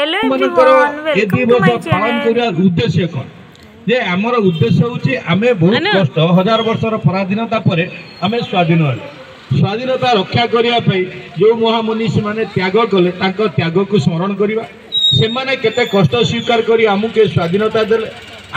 ए दिवस पालन करने उद्देश्य कौन जे आमर उद्देश्य हूँ आम बहुत कष्ट 1000 वर्षर पराधीनता पर आम स्वाधीन स्वाधीनता रक्षा करने जो महामनीषी मैंने त्याग कले त्याग को स्मरण करवा से मैंने केते कष्ट स्वीकार कर आमको स्वाधीनता देले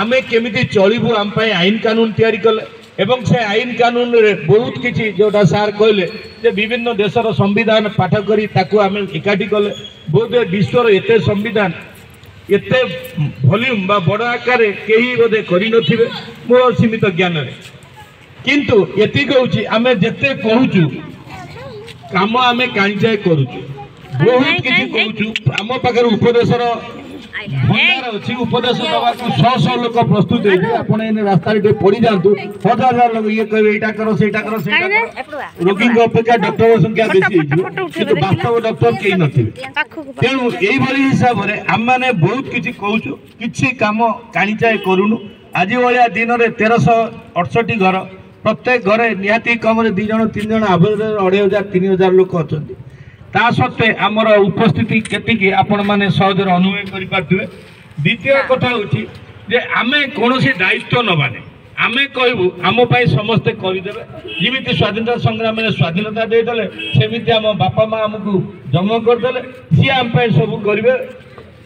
आम केमी चलू आम आईन कानून तैयारी कले एवं से आईन कानून रे बहुत किसी जोटा सार कहले जे विभिन्न देशर संविधान पाठ करी ताकू आम एकाठी कले बहुत विश्वर एते संविधान एते वॉल्यूम बा बड़ आकार कहीं बोधे कर मोर सीमित ज्ञान रे किंतु एति कहूँ आम जिते कहूँ काम आम कांचाए करुचु बहुत किसी कहूँ आम पाखे उपदेशर भंडार अच्छी उपदेश दवा 100 लोक प्रस्तुत है रास्ता पड़ जातु 1000 लोग ये कहे यहाँ कर से रोगी अपेक्षा डॉक्टर संख्या बेसी वास्तव डॉक्टर कहीं नथिबे तेणु यही हिसाब से आम मैंने बहुत किसी कहूँ किसी कम काणीचाए करूनु आज भाया दिन में 1368 घर प्रत्येक घरे निहाती कम 2 जन 3 जन आवेज 2500 3000 लोक अच्छा ता सत्वे आमर उपस्थिति केतिकी आपण माने सहजर अनुभव करि पाथुवे द्वितीय कथा होची जे आमे कोनोसी दायित्व नबाने आमे कहबू आम पाई समस्ते करदेवे जेमिति स्वाधीनता संग्राम में स्वाधीनता देदेले सेमिति आम बापा माँ आमको जन्म करदेले सी आम पाई सब करेंगे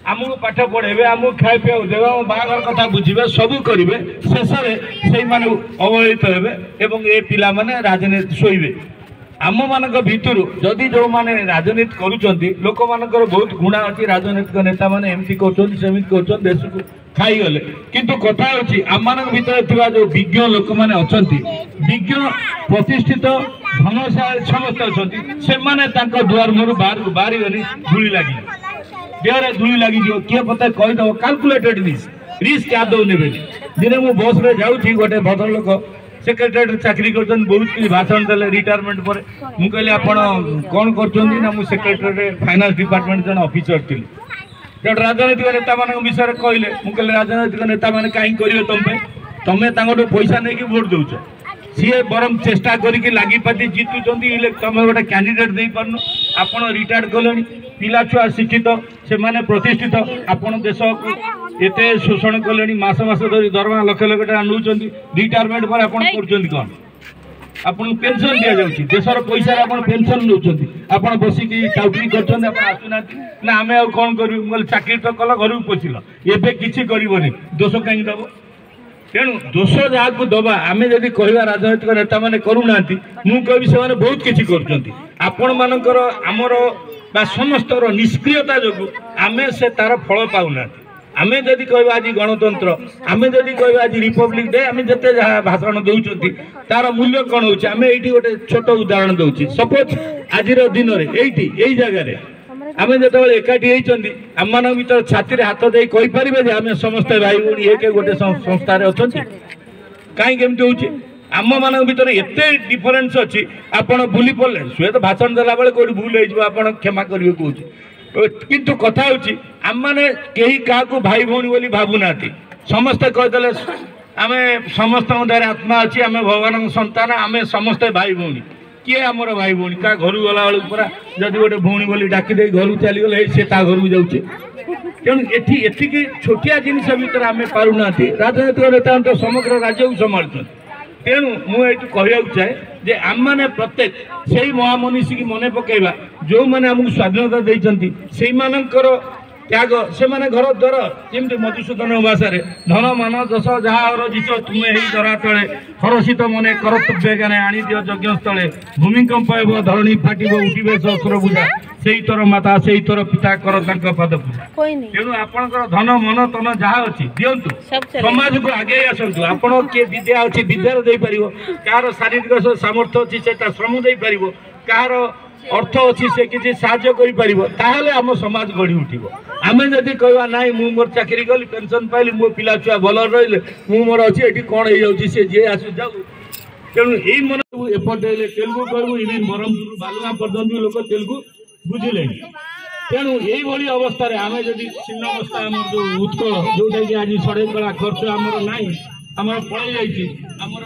आमको पाठ पढ़ेबे आमको खाए पीवा देवे आम बाहागर कथा बुझे सबू करेंगे शेष से अवहेलित हेबे एवं ए पिला माने राजनीति शोइबे आम मान भितर जदि जो मैंने राजनीति करुँच लोक मानकर बहुत गुणा अच्छी राजनैतिक नेता मैंने एमती कर देश को खाईगले किंतु कथा होची आम मान भर जो विज्ञ लोक मैंने अच्छा विज्ञ प्रतिष्ठित धनशाली समस्त अच्छा से मैंने दुआर मुहर बाहरी गली धूली लगी देहरे धूली लगी किए पता कहीदेव काल्कुलेटेड रिस्क आदौ ने दिने मु बस रे जाऊँगी गोटे भद्रलोक सेक्रेटरी चाकरी कर बहुत किसी भाषण देले रिटायरमेंट पर मु कहली आपण कौन कर सेक्रेटरी फाइनान्स डिपार्टमेंट जन ऑफिसर थी जब राजनैतिक नेता मान विषय कहले मुझे राजनैतिक नेता मैंने कहीं करेंगे तुम्हें तुम्हें पैसा नहीं वोट दौच सी बरम चेष्टा करके लगिपाति जीतुंट तुम गोटे कैंडिडेट दे पार्न आप रिटायर्ड कले पिला छुआ शिक्षित से माने प्रतिष्ठित आपण देश को एते शोषण कले मास मास धरी दरमा लक्ष लक्ष टाका नौकरी रिटायरमेंट पर आप कौन आपन पेंशन दिया जाउची देशर पैसा आपन पेंशन नौकरी आप बसिकी टाउटरी करना ना आम आ कौन करूँ चाकरी तो कल घर पोषिल एवं किसी करनी दोष कहीं दब तेणु दोष जहाँ को दबा आम जदि कह राजनैतिक नेता मैंने करूना मुझे से बहुत किसी कर आमर समस्त निष्क्रियता जो आम से तार फल पाऊना आम जदि कह आज गणतंत्र आम जदि कह आज रिपब्लिक डे आम जिते जहाँ भाषण दौरान तार मूल्य कौन होची आम ये गोटे छोट उदाहरण दौर सपोज आज दिन में यही जगह आम जो एकाठी होती आम मान भर छाती हाथ दे कहीपर आम समस्ते भाई भाई एक गोटे संस्था अच्छा कहीं केमती आम मान भर एत डिफरेन्स अच्छी आपड़ भूली पड़े हुए तो भाषण देला बेले कौट भूल हो क्षमा करेंगे कौन किंतु कथा होची आम मैंने कहीं क्या भाई भौणी बोली भावुना समस्ते कहीदे आम समस्त आत्मा अच्छी आम भगवान संतान आम समस्ते भाई भौणी किए आमर भाई भौणी क्या घर गला बेलू पूरा जदि गोटे भौणी बोली डाकिदे घर चलीगले सी घर को जाऊे तेणु एति छोटिया जिनस भर आम पारूना राजनैतिक नेता तो समग्र राज्य को संभालुं तेणु मुझे कहूँ चाहे जे आम मैंने प्रत्येक से महामनीषी की मन पकेवा जो मैंने आमको स्वाधीनता देते से त्याग से माने घर द्वार जमी मधुसूदन भाषा धन मान दश जहाँ रजिच तुम्हें ही धरा तले हरषित मने कर्तव्य ज्ञान आनी दियो यज्ञ स्थले भूमिकंप एवं धरणी फाटब उठे सहस्र पूजा से तोर माता से तोर पिता कर पद पूजा तेणु आपंकर धन मन तन जहाँ अच्छी दिंतु समाज को आगे आसतु आपड़ किए विद्या अच्छी विद्यार दे पार कह शारीरिक सामर्थ्य अच्छी से श्रम दे पार कह अर्थ अच्छी से किसी साहाय्य कर आम समाज गढ़ी उठो आम जदि कह ना मुझे मोर चाकरी कली पेंशन पाइली मो पिला छुआ भल रही मुझे मोर अच्छी ये कौन हो सी जी आसु जाऊ तेणु यही मन एपटे तेलुगु कहूँ इवन ब्रह्मपुर बालुआ पर्यटन लोग तेलुगु बुझे तेणु यही अवस्था आम जदि छिन्न अवस्था आम जो उत्कल जोटा कि आज सड़े कला खर्च आमर ना आमर पड़े जामर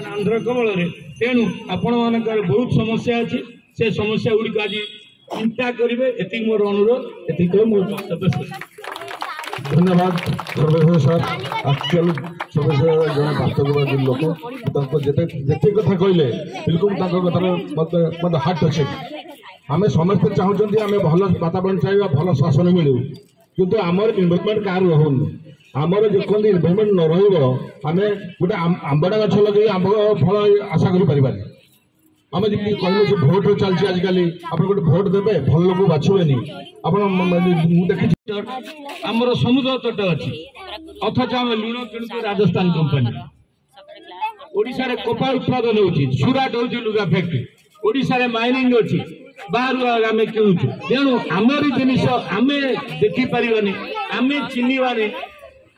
आंध्र कबल तेणु आपण मान बहुत समस्या अच्छी से समस्या गुड़िक आज चिंता करेंगे। एति मोर अनुरोध, एति तो मोर वक्तव्य शेष। धन्यवाद सर्वेश्वर सर। एक्चुअल सर्वेश्वर जन वास्तववादी लोक जिते कथा कहले बिल्कुल मतलब हार्ट टचिंग। आम समस्ते चाहते आम भल वातावरण चाहिए, भल शासन मिलू, किंतु आमर इन्वेस्टमेंट कार रोन आमर जो कहते इन्वेस्टमेंट न रही गोटे आंबड़ा गछ लगे आंब फल आशा कर आम जमी कहले जो भोट चलती आजिकल आप गोटे भोट देवे भल लोक बाछुएनि आप देखी आमर समुद्र तट अच्छी अथच आम लुण किणुचु राजस्थान कंपनी। ओडिशा रे कपा उत्पादन होची, सुराट होची लुगा फैक्ट्री, ओडिशा रे माइनिंग अच्छी, बाहर आम किणुचु। तेणु आमरी जिनिस आमे देखी पारिबानी, आमे चिन्हिबानी।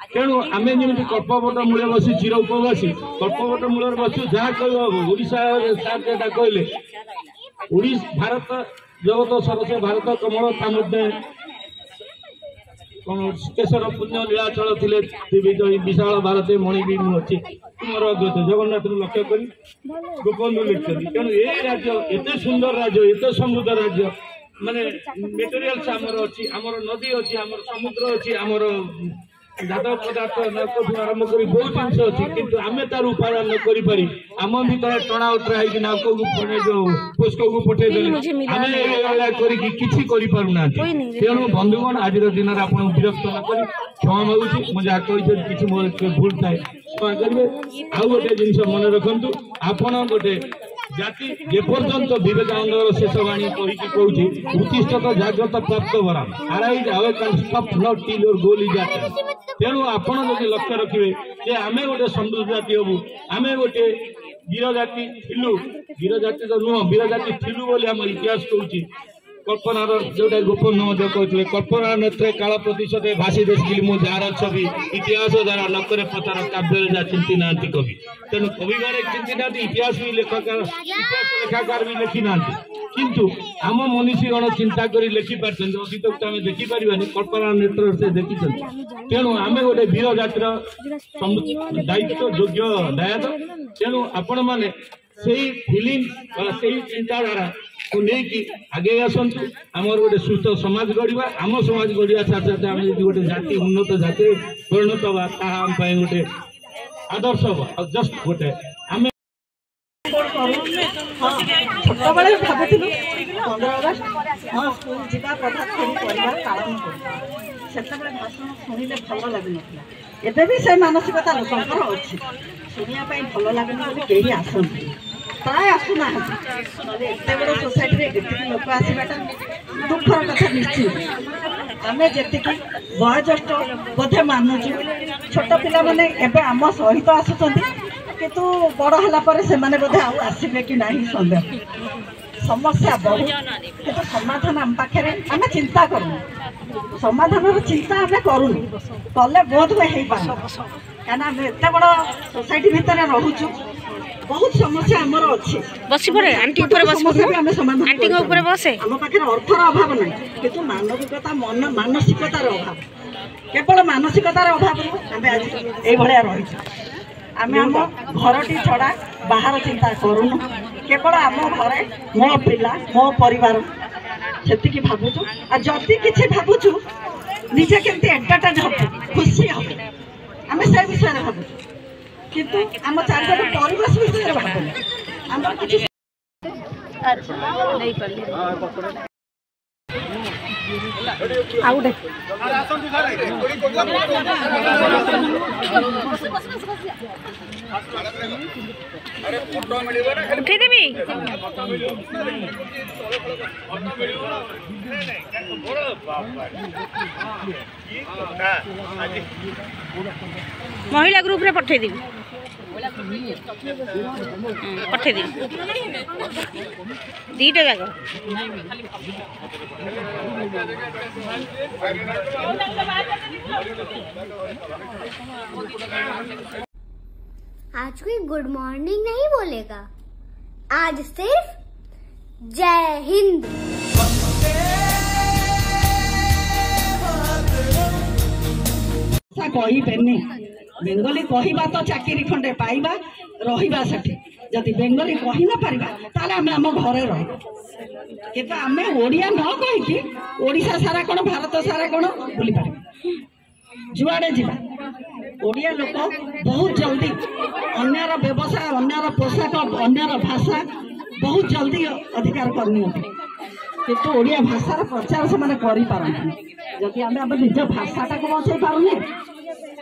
तेणु आमे जमी कल्पवट मूल बसी चिर उपवासी कल्पवट मूल बसु जहाँ कह ओडिशा कहले भारत जगत सरस भारत कमल ता केशर पुण्य लीलाचल थे विशाल भारत मणिबीर अच्छी तुमर अग्रत जगन्नाथ लक्ष्य कर गोपबंधु लिखते। तेणु ये राज्य एत सुंदर राज्य, एत समृद्ध राज्य, माने मेटेरियल्स आमर अच्छी, आमर नदी अच्छी, आमर समुद्र अच्छी, आमर धातु पदार्थ आरम्भ कर बहुत जिन अच्छी, किंतु आम तार उत्पादन न करी आम भर टणा उतरा है नाक जो पुष्क को पठेदे आम किसी करना। तेणु बंधुगण आज दिन में आपको विरक्त न कर क्षमा मांगुची, मुझे किसी मोर भूल थाए क्षमा करेंगे। आउ गोटे जिन मन रखु आपण गोटे जाति जेपर्यंत विवेकानंद शेष वाणी कहूँ उत्तिष्ठ जाग्रत प्राप्त वराम आराइज आवे can stop not till your goal is attend. तेणु आपण जब लक्ष्य रखिए जे आमे गोटे समृद्ध जाति हबू, आमे गोटे वीर जाति थिलु, वीर जाति तो नुह वीर जाति थिलु बोली आम इतिहास कहूँ। कल्पनार जोटा गोपबंधु कहते कल्पना नेत्रे काल प्रतिशत भाषी देखिली मु जार छवि इतिहास द्वारा नकरे पतार काव्य जा चिंती ना कवि। तेणु कवि माने चिंती ना इतिहास भी लेखकार इतिहास लेखाकार भी लिखि ना, किंतु आम मनीषी गण चिंता कर लिखि पार्टी अतीत को आम देखिपार कल्पना नेत्र से देखी। तेणु आम गोटे वीर जातिर दायित्व योग्य दायित्व। तेणु आपण मैंने से फिलिंग से चिंताधारा को लेकिन आगे आसतु आमर गोटे सुस्थ समाज गढ़ा, आम समाज गढ़ा साथ साथ आम गोटे जाति उन्नत जाति परिणत हवा ताम गोटे आदर्श हम जस्ट गोटे आम छोट बड़े भावुलु 15 अगस्त हाँ स्कूल जावा प्रभात फेरी परिवार पालन कर भाषण शुणिले भल लगुन एबे भी से मानसिकता लोकंर अच्छी शुणा भल लगुन कहीं आसती प्राय आसुना एत बड़ सोसाइटी एत लोक आसवाटा दुखर कथा निश्चित। आम जी वयोज्येष्ठ बोधे मानुचु छोट पिला माने एबे आम सहित आसुचंती किंतु बड़ होला पर से माने बोधे आसबे कि नहीं सन्देह। समस्या बहुत किंतु समाधान आम पाखे आम चिंता करूँ, समाधान चिंता आम करूँ कले बोध हुए हो पार क्या आम एत बड़ सोसाइटी भितर रोचु बहुत समस्या आमर अच्छी बसी पड़े आंटी ऊपर बस आम समाधान आंटी को ऊपर बसे आम पाखे अर्थर अभाव ना किंतु मानविकता मन मानसिकतार अभाव केवल मानसिकतार अभाव आम आज ये रही आम आम घरटी छड़ा बाहर चिंता करूँ केवल आम घरे मो पिला मो परिवार से भावुचु आ जदि किसी भावुचु निजे केमती एंटरटेन हम खुशी हम आम से विषय भावुचु किंतु आम चारिपट परिवेश विषय भावना आम किसी उठेदेवी महिला ग्रुप रे पठेदेवी पठेदेवी दीटा जगह आज कोई गुड मॉर्निंग नहीं बोलेगा, आज सिर्फ जय हिंद। कही बेनी बेंगली कहवा तो चाकरी खंडे पाइबा रहिबा सेठी जदि बेंगली कही न पारिबा ताले आमे आम घरे रहिबा किंतु आमे ओडिया न कहि ओडिशा सारा कोन भारत सारा कोन बुली पारिबा जुआड़े जीवा ओडिया लोक बहुत जल्दी अन्यर व्यवसाय अन्यर पोशाक अन्यर भाषा बहुत जल्दी अधिकार करनी किंतु ओडिया भाषार प्रचार से जदि आम आम निज भाषाटा को बचाई पारुने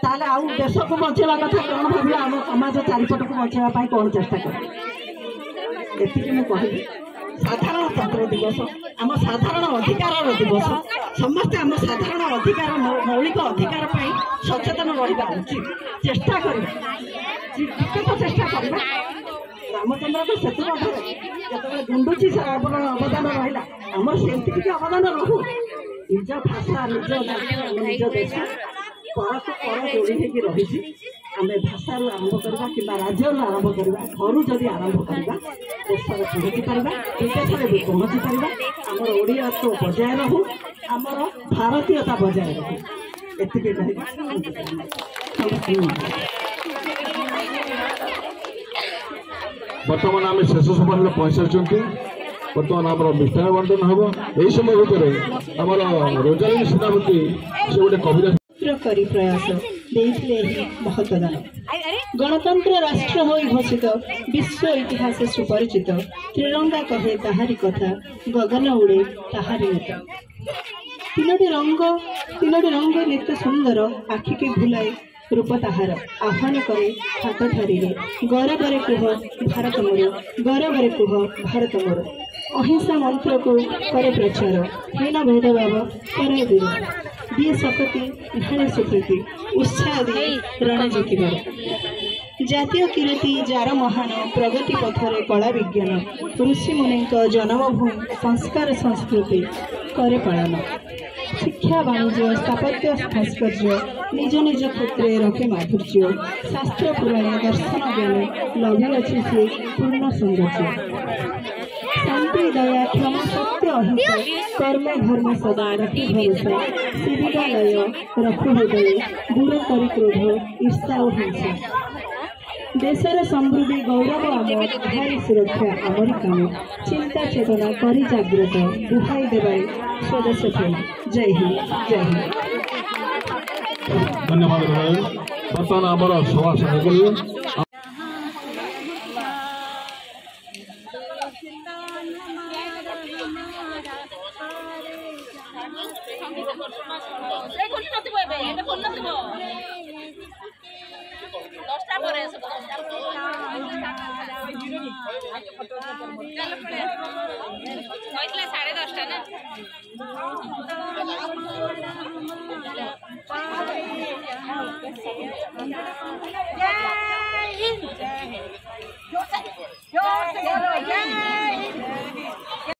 ताले आउ देश को बचाइवा कथा कौन भाविया आम समाज चारिपट को बचाइवा कौन चेष्टा कर कहली साधारणतंत्र दिवस आम साधारण अधिकार दिवस समस्ते आम साधारण अधिकार मौलिक अधिकार सचेतन रहा उचित चेष्टा करवा चेष्टा करवा रामचंद्र तो सेतु जो गुंडुची अवदान रहा आम से अवदान रहू निज भाषा निज निज देश पर को पर जोड़ी होगी रही आम भाषा आरंभ करवा कि राज्य आरंभ करवा घर जदि आरंभ करवा देश में पहुँची पार विदेश में भी पहुँची पार आमर ओडिया तो बजाय रहू आमर भारतीयता बजाय रहू एति बर्तमान आम शेष समय पहुंचाई बर्तमान आम मिष्टान बंटन हम यही समय भितर आम रोजालिनी सेनापति से गोटे कविता प्रयास महत्वदान गणतंत्र राष्ट्र हो घोषित विश्व इतिहास सुपरिचित त्रिरंगा कहे ताहारी कथा गगन उड़े ताहारी नेता तीनोटी रंग नित्य सुंदर आखि के भुलाए रूप ताहार आह्वान करे हाथ ठारी गौरव कुह भारत मोर गौरव कुह भारत मोर अहिंसा मंत्र को करे प्रचार हीन भेदभाव करे दूर दिए शपति ढाणे सुकृति उत्साह दिए रण जीतबार जातीय कीर्ति जार महान प्रगति पथरे कला विज्ञान ऋषि मुनि जन्मभूमि संस्कार संस्कृति करे पालन शिक्षा वाणिज्य स्थापत्य भास्कर्य निज निज क्षेत्र रखे माधुर्य शास्त्र पुराण दर्शन ज्ञान लभि अच्छी से पूर्ण सौंदर्य शांति दया क्षमा सत्य अहिंसा कर्म धर्म सदा रखी भरोसा शिविकालय रखु हृदय दूर करी क्रोध ईर्षा और हिंसा देशर समृद्धि गौरव आम भारी सुरक्षा आमरी काम चिंता चेतना करी जागृत दुहाई देवाई स्वदेश प्रेम जय हिंद जय हिंद। धन्यवाद बर्तमान आम सभा समिति जय हिंद।